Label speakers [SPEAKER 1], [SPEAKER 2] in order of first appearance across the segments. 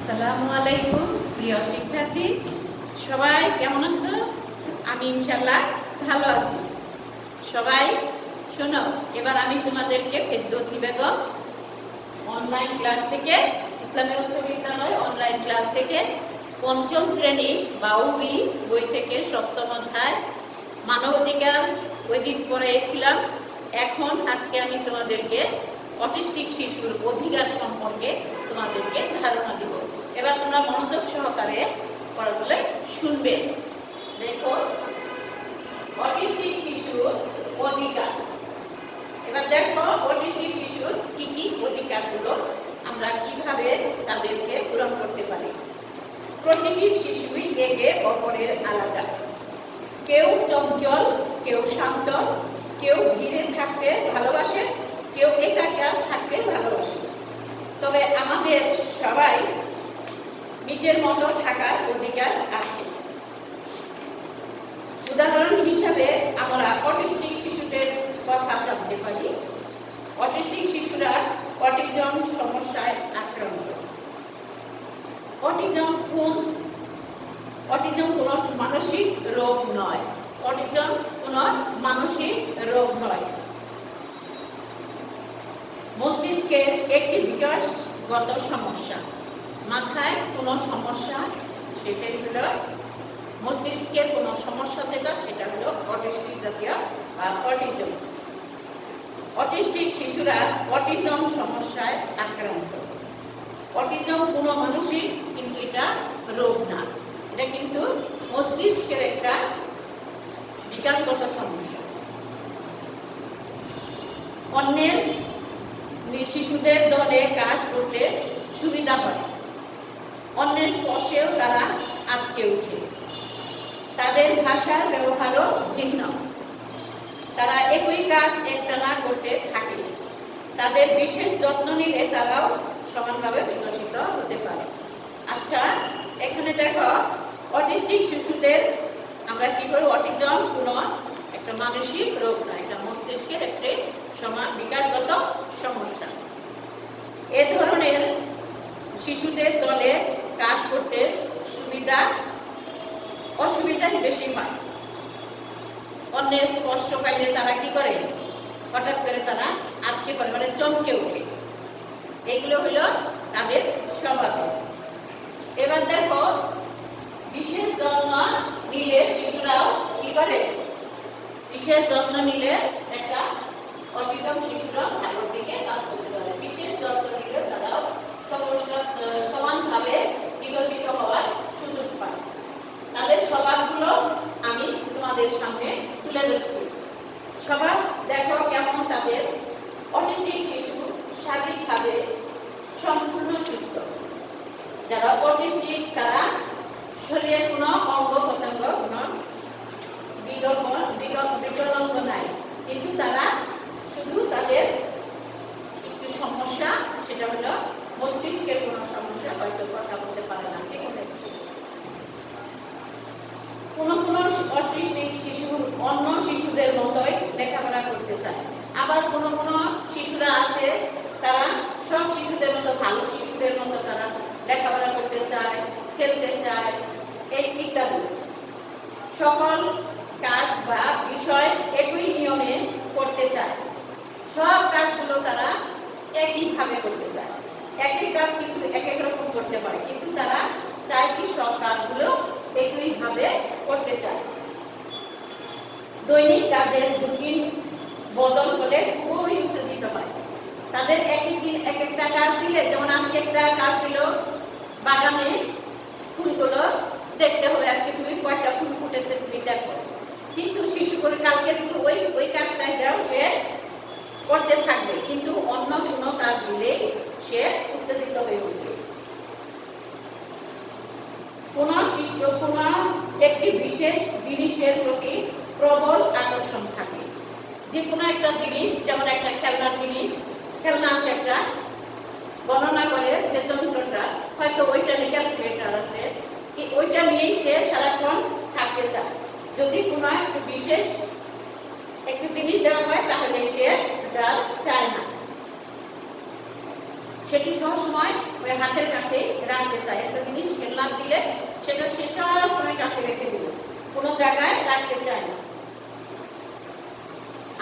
[SPEAKER 1] আসসালামু আলাইকুম প্রিয় শিক্ষার্থী, সবাই কেমন আছো? আমি ইনশাআল্লাহ ভালো আছি। সবাই শোনো, এবার আমি তোমাদেরকে ফেরদৌসী বেগম অনলাইন ক্লাস থেকে, ইসলামী উচ্চ বিদ্যালয় অনলাইন ক্লাস থেকে পঞ্চম শ্রেণী বাউবি বই থেকে সপ্তম অধ্যায় মানবাধিকার ওই দিন পড়াইছিলাম। এখন আজকে আমি তোমাদেরকে অটিস্টিক শিশুর অধিকার সম্পর্কে তোমাদেরকে ধারণা দিব। এবার তোমরা মনোযোগ সহকারে পড়াগুলো শুনবে। দেখো, অটিস্টিক শিশুর অধিকার। এবার দেখো, অটিস্টিক শিশুর কি কি অধিকারগুলো আমরা কিভাবে তাদেরকে পূরণ করতে পারি। প্রতিটি শিশুই একে অপরের আলাদা। কেউ চঞ্চল, কেউ শান্ত, কেউ ভিড়ে থাকতে ভালোবাসে, কেউ একা থাকতে ভালোবাসে। তবে আমাদের সবাই নিজের মতো থাকার অধিকার আছে। উদাহরণ হিসাবে আমরা অটিস্টিক শিশুদের কথা জানতে পারি। অটিস্টিক শিশুরা অটিজম সমস্যায় আক্রান্ত। অটিজম কোনো মানসিক রোগ নয়। অটিজম কোনো মানসিক রোগ নয়। মস্তিষ্কের একটি বিকাশগত সমস্যা। মাথায় কোনো সমস্যা, সেটাই হলো মস্তিষ্কের কোনো সমস্যা, সেটা হলো অটিস্টিক জাতীয় অটিজম। অটিস্টিক শিশুরা অটিজম সমস্যায় আক্রান্ত। অটিজম কোনো মানসিক, কিন্তু এটা রোগ না। এটা কিন্তু মস্তিষ্কের একটা বিকাশগত সমস্যা। অন্যের শিশুদের দলে কাজ করতে সুবিধা হয়। অন্যের স্পর্শেও তারা আটকে ওঠে। তাদের ভাষার ব্যবহারও ভিন্ন। তারা একই কাজ একটানা করতে থাকে। তাদের বিশেষ যত্ন নিলে তারাও সমানভাবে বিকশিত হতে পারে। আচ্ছা, এখানে দেখো, অটিস্টিক শিশুদের আমরা কি করি? অটিজম কোনো একটা মানসিক রোগ না, এটা মস্তিষ্কের একটি বিকাশগত সমস্যা। এ ধরনের শিশুদের দলে কাজ করতে অসুবিধাই বেশি হয়। অন্যের স্পর্শ পাইলে তারা কি করে? হঠাৎ করে তারা আটকে পড়ে, মানে চমকে ওঠে। এগুলো হলো তাদের স্বভাব। এবার দেখো, বিশেষ যত্ন নিলে শিশুরাও কি করে? বিশেষ যত্ন নিলে একটা অটিজম শিশুরা ভালোর দিকে কাজ করতে পারে। বিশেষ যত্ন নিলে তারাও সমানভাবে বিকশিত হওয়ার সুযোগ পায়। তাদের স্বভাবগুলো আমি তোমাদের সামনে তুলে ধরছি। স্বভাব দেখো কেমন তাদের। অটিস্টিক শিশু শারীরিকভাবে সম্পূর্ণ সুস্থ। যারা অটিস্টিক তারা শরীরের কোনো অঙ্গ প্রত্যঙ্গ কোনো বিকলাঙ্গ নাই, কিন্তু তারা শুধু তাদের একটু সমস্যা, সেটা হলো মস্তিষ্কের কোনো সমস্যা, হয়তো কথা বলতে পারে না। কোনো অটিস্টিক শিশু অন্য শিশুদের মতোই লেখাপড়া করতে চায়। আবার কোনো শিশুরা আছে, তারা সব শিশুদের মতো, ভালো শিশুদের মতো তারা লেখাপড়া করতে চায়, খেলতে চায়, এই ইত্যাদি। সকল কাজ বা বিষয় একই নিয়মে করতে চায়। সব কাজগুলো তারা একইভাবে করতে চায়। একই কাজ কিন্তু এক এক রকম করতে পারে, কিন্তু তারা চায় কি সব কাজগুলো একইভাবে করতে চায়। দৈনিক কাজের রুটিন বদল হলে খুবই উত্তেজিত হয়। তাদের একই দিন এক একটা কাজ দিলে, যেমন আজকে একটা কাজ দিল বাগানে ফুলগুলো দেখতে হবে, আজকে তুমি কয়টা ফুল ফুটেছে তুমি দেখো। কিন্তু শিশু করে কালকে কিন্তু ওই কাজটাই যাও, সে করতে থাকবে, কিন্তু অন্য কোনো কাজ দিলে সে উত্তেজিত হয়ে উঠবে। কোনো একটি বিশেষ জিনিসের প্রতি প্রবল আকর্ষণ থাকে। যে কোনো একটা জিনিস, যেমন একটা খেলনার জিনিস, খেলনা আছে একটা, গণনা করে যে যন্ত্রটা, হয়তো ওইটা নিয়ে ক্যালকুলেটর আছে, ওইটা নিয়েই সে সারাক্ষণ থাকতে চায়। যদি কোনো একটা বিশেষ একটি জিনিস দেওয়া হয়, তাহলে সে চায় না। সেটি সবসময় ওই হাতের কাছে রাখতে চায়। একটা জিনিস খেলনা দিলে সেটা সে সবসময় কাছে রেখে দিল, কোনো জায়গায় রাখতে চায় না।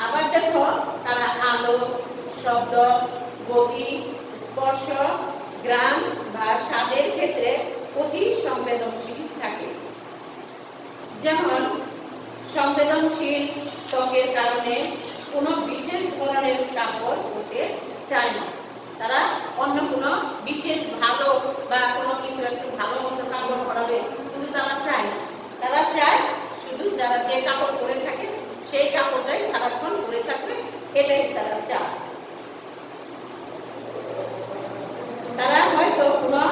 [SPEAKER 1] আবার দেখো তারা আলো, শব্দ, গতি, স্পর্শ, গ্রাম বা স্বাদের ক্ষেত্রে অতি সংবেদনশীল থাকে। যেমন সংবেদনশীল ত্বকের কারণে কোনো বিশেষ ধরনের কাপড় পরতে চায় না। তারা অন্য কোনো বিশেষ ভালো বা কোনো কিছু একটু ভালো মতো কাপড় পরাবে কিন্তু তারা চায় না। তারা চায় শুধু যারা যে কাপড় পরে থাকে সেই কাপড়টাই সারাক্ষণ পরে থাকবে, এটাই তারা চায়। তারা হয়তো কোনো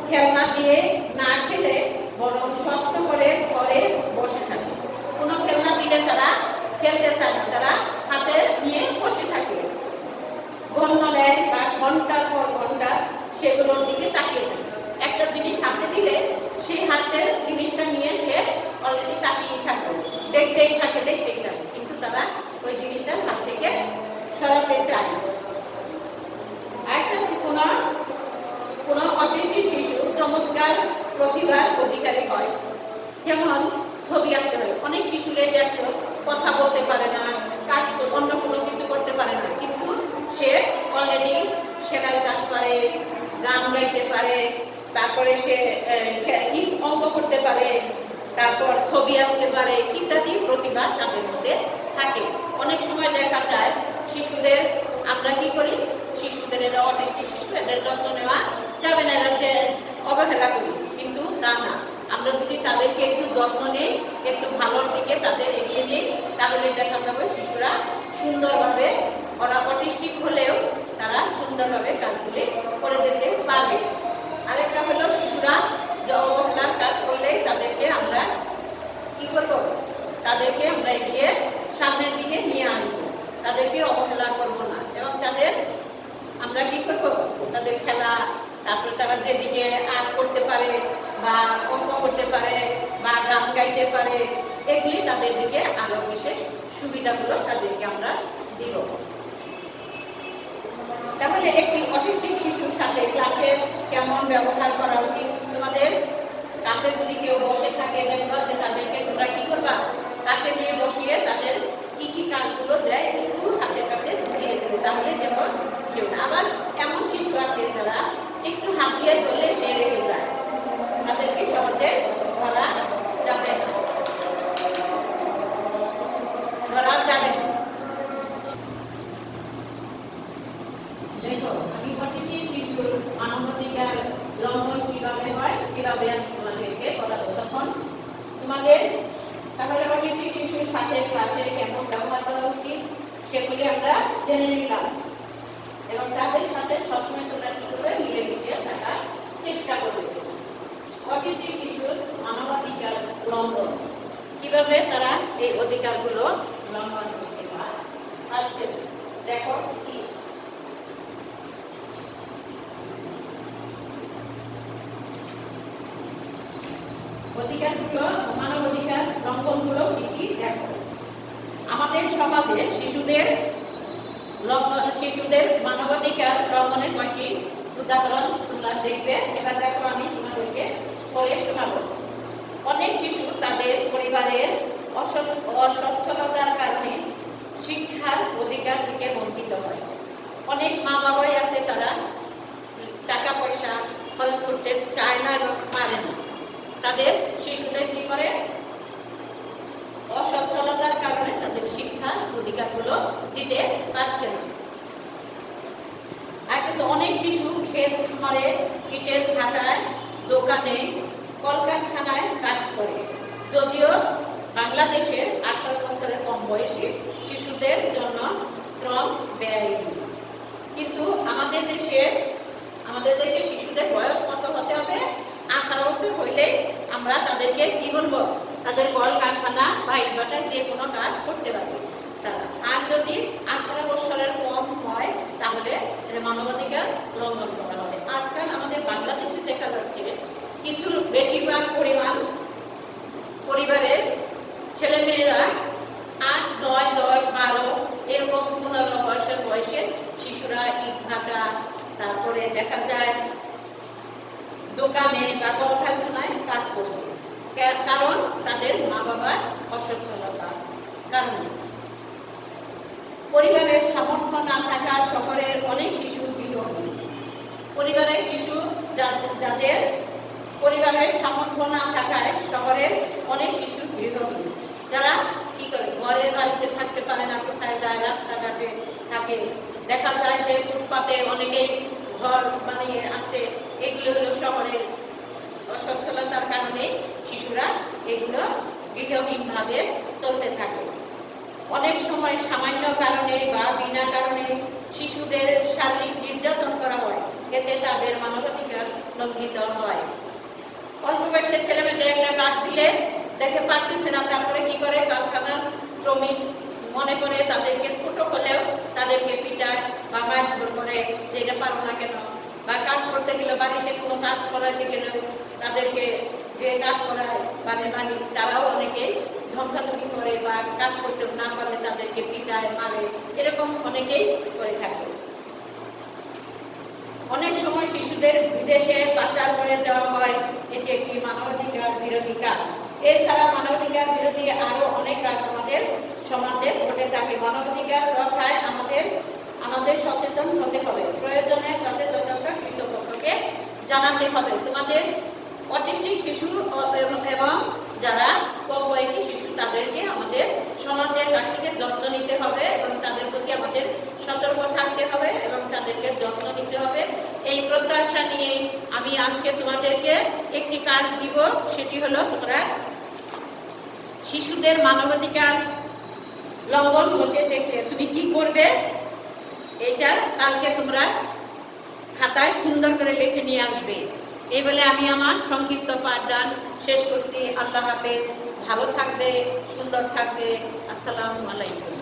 [SPEAKER 1] খেলনা দিয়ে না খেলে বরং শক্ত করে ঘরে বসে থাকে। কোনো খেলনা দিলে তারা খেলতে চায় না, তারা হাতে নিয়ে বসে থাকে, গন্ধ নেয় বা ঘন্টার পর ঘন্টা সেগুলোর দিকে তাকিয়ে থাকে। একটা জিনিস হাতে দিলে সেই হাতের জিনিসটা নিয়ে সে অলরেডি তাকিয়ে থাকে, দেখতেই থাকে। কিন্তু তারা ওই জিনিসটা হাত থেকে সরাতে চায় না। আরেকটা হচ্ছে কোনো অটিস্টিক শিশু চমৎকার প্রতিভার অধিকারী হয়। যেমন ছবি আঁকতে হয়। অনেক শিশুরা দেখছো কথা বলতে পারে না, কাজ অন্য কোনো কিছু করতে পারে না, কিন্তু সে অলরেডি সেলাই কাজ পারে, গান গাইতে পারে, তারপরে সে অঙ্ক করতে পারে, তারপর ছবি আঁকতে পারে, ইত্যাদি প্রতিভা তাদের মধ্যে থাকে। অনেক সময় দেখা যায় শিশুদের আমরা কি করি, শিশুদের এরা অটিস্টিক শিশু, এদের যত্ন নেওয়া যাবে না, এরা যে অবহেলা করি, কিন্তু তা না। আমরা যদি তাদেরকে একটু যত্ন নেই, একটু ভালোর দিকে তাদের এগিয়ে দিই, তাহলে দেখা যাবে শিশুরা সুন্দরভাবে, ওরা অটিস্টিক হলেও তারা সুন্দরভাবে কাজগুলি করে যেতে পারবে। আরেকটা হলো শিশুরা যে অবহেলার কাজ করলে তাদেরকে আমরা কি করব, তাদেরকে আমরা এগিয়ে সামনের দিকে নিয়ে আনবো, তাদেরকে অবহেলা করব না। এবং তাদের আমরা কি করবো, তাদের খেলা, তারপরে তারা যেদিকে আর্ট করতে পারে বা অঙ্ক করতে পারে বা গান গাইতে পারে, এগুলি তাদের দিকে আরো বিশেষ সুবিধাগুলো তাদেরকে আমরা দিব। তাহলে একটি অটিস্টিক শিশুর সাথে ক্লাসে কেমন ব্যবহার করা উচিত? তোমাদের কাছে যদি কেউ বসে থাকে, দেখবা যে তাদেরকে তোমরা কি করবা, কাছে নিয়ে বসিয়ে তাদের কি কি কাজগুলো দেয় একটু হাতের কাছে বুঝিয়ে দেবে, তাহলে যেমন কেউ না। আবার এমন শিশু আছে যারা একটু হাত দিয়ে ধরলে সে রেখে যায়, তাদেরকে সহজে ধরা যাবে না, ধরা যাবে না। দেখো আমি অটিস্টিক শিশুর মানবাধিকার লঙ্ঘন কিভাবে হয়, কিভাবে আমি তোমাদেরকে বলাবো। তখন তোমাদের তাহলে অটিস্টিক শিশুর সাথে ক্লাসে কেমন ব্যবহার করা উচিত সেগুলি আমরা জেনে নিলাম। এবং তাদের সাথে সবসময় তোমরা কি করবে, মিলেমিশে থাকার চেষ্টা করবে। অটিস্টিক শিশুর মানবাধিকার লঙ্ঘন, কিভাবে তারা এই অধিকারগুলো লঙ্ঘন করছে বা পাচ্ছে, দেখো কি অধিকারগুলো, মানবাধিকার লঙ্ঘনগুলো কি কি দেখো। আমাদের সমাজে শিশুদের মানবাধিকার লঙ্ঘনের কয়েকটি উদাহরণ তোমরা দেখবে। এবার দেখো আমি তোমাদেরকে পড়ে শোনাবো। অনেক শিশু তাদের পরিবারের অসচ্ছলতার কারণে শিক্ষার অধিকার থেকে বঞ্চিত হয়। অনেক মা বাবাই আছে তারা টাকা পয়সা খরচ করতে চায় না এবং পারে না, তাদের শিশুদের কি করে, অসচ্ছলতার কারণে তাদের শিক্ষার অধিকারগুলো দিতে পারছে না। আর কিন্তু অনেক শিশু ক্ষেত ঘরে, ইটের ভাটায়, দোকানে, কলকারখানায় কাজ করে। যদিও বাংলাদেশের 18 বছরের কম বয়সী শিশুদের জন্য শ্রম ব্যয়, কিন্তু আমাদের দেশে শিশুদের বয়স কত হতে হবে, 18 বছর হইলে আমরা তাদেরকে কি বলবো, তাদের কলকারখানা বা ইটভাটায় যে কোনো কাজ করতে পারবে তারা। আর যদি 18 বছরের কম হয় তাহলে মানবাধিকার লঙ্ঘন করা হবে। আজকাল আমাদের বাংলাদেশে দেখা যাচ্ছে কিছু বেশিরভাগ পরিবারের ছেলে মেয়েরা 8, 9, 10, 12 এরকম 15 বছর বয়সের শিশুরা ইটভাটা, তারপরে দেখা দেখা যায় দোকানে বা কলকারখানায় কাজ করছে, কারণ তাদের মা বাবার অসচ্ছলতার কারণে। পরিবারের সামর্থ্য না থাকা শহরের অনেক শিশু গৃহহীন। পরিবারের শিশু যাদের পরিবারের সামর্থ্য না থাকায় শহরের অনেক শিশু গৃহহীন, যারা কি করে ঘরের বাড়িতে থাকতে পারে না, কোথায় যায়, রাস্তাঘাটে থাকে। দেখা যায় যে ফুটপাতে অনেকেই ঘর বানিয়ে আছে। এগুলো হলো শহরের অসচ্ছলতার কারণে শিশুরা এগুলো গৃহহীনভাবে চলতে থাকে। অনেক সময় সামান্য কারণে বা বিনা কারণে শিশুদের শারীরিক নির্যাতন করা হয়, এতে তাদের মানবাধিকার লঙ্ঘিত হয়। অল্প বয়সের ছেলেমেয়েদের একটা কাজ দিলে দেখে পারতেছে না, তারপরে কি করে কারখানার শ্রমিক মনে করে তাদেরকে ছোট হলেও তাদেরকে পিটায় বা মারধর করে, যে এটা পারো না কেন। বা কাজ করতে গেলে, বাড়িতে কোনো কাজ করাতে গেলেও তাদেরকে যে কাজ করায় বাড়ির মালিক, তারাও অনেকেই ধমকাধমকি করে বা কাজ করতে না পারলে তাদেরকে পিটায়, মারে, এরকম অনেকেই করে থাকে। অনেক সময় শিশুদের বিদেশে পাচার করে দেওয়া হয়, এটি একটি মানবাধিকার বিরোধী কাজ। এছাড়া মানবাধিকার বিরোধী আরো অনেক কাজ আমাদের সমাজে ঘটে থাকে। মানবাধিকার রক্ষায় আমাদের সচেতন হতে হবে, প্রয়োজনে তাদের যথাযথ কর্তৃপক্ষকে জানাতে হবে। তোমাদের অটিস্টিক শিশু এবং যারা কম বয়সী শিশু, তাদেরকে আমাদের সমাজের কাছ থেকে যত্ন নিতে হবে এবং তাদের প্রতি আমাদের সতর্ক থাকতে হবে এবং তাদেরকে যত্ন নিতে হবে। এই প্রত্যাশা নিয়ে আমি আজকে তোমাদেরকে একটি কাজ দিব, সেটি হলো তোমরা শিশুদের মানবাধিকার লঙ্ঘন হতে দেখলে তুমি কি করবে, এটা কালকে তোমরা খাতায় সুন্দর করে লিখে নিয়ে আসবে। এই বলে আমি আমার সংক্ষিপ্ত পাঠদান শেষ করছি। আল্লাহ হাফেজ, ভালো থাকবে, সুন্দর থাকবে। আসসালামু আলাইকুম।